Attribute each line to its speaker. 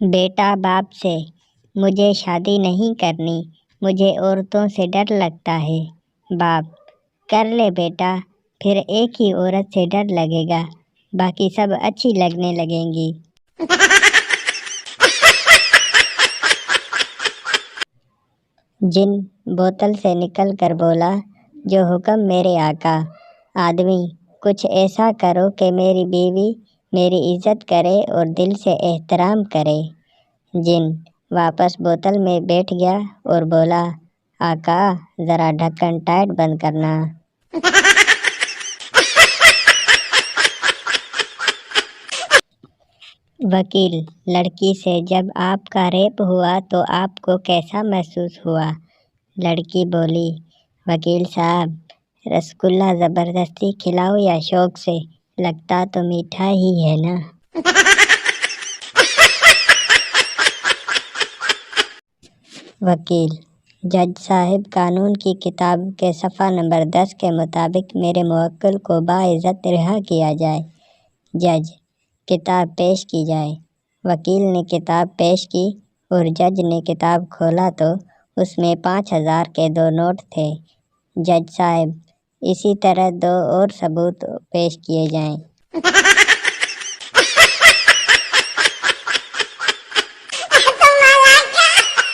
Speaker 1: بیٹا باپ سے: مجھے شادی نہیں کرنی، مجھے عورتوں سے ڈر لگتا ہے۔ باپ: کر لے بیٹا، پھر ایک ہی عورت سے ڈر لگے گا، باقی سب اچھی لگنے لگیں گی۔ جن بوتل سے نکل کر بولا: جو حکم میرے آقا۔ آدمی: کچھ ایسا کرو کہ میری بیوی میری عزت کرے اور دل سے احترام کرے۔ جن واپس بوتل میں بیٹھ گیا اور بولا: آقا، ذرا ڈھکن ٹائٹ بند کرنا۔ وکیل: لڑکی سے جب آپ کا ریپ ہوا تو آپ کو کیسا محسوس ہوا؟ لڑکی بولی: وکیل صاحب، رسگلہ زبردستی کھلاؤ یا شوق سے؟ لگتا تو میٹھا ہی ہے نا۔ وکیل: جج صاحب، قانون کی کتاب کے صفحہ نمبر 10 کے مطابق میرے موکل کو باعزت رہا کیا جائے۔ جج: کتاب پیش کی جائے۔ وکیل نے کتاب پیش کی اور جج نے کتاب کھولا تو اس میں 5000 کے 2 نوٹ تھے۔ جج صاحب، اسی طرح 2 اور ثبوت پیش کیے جائیں۔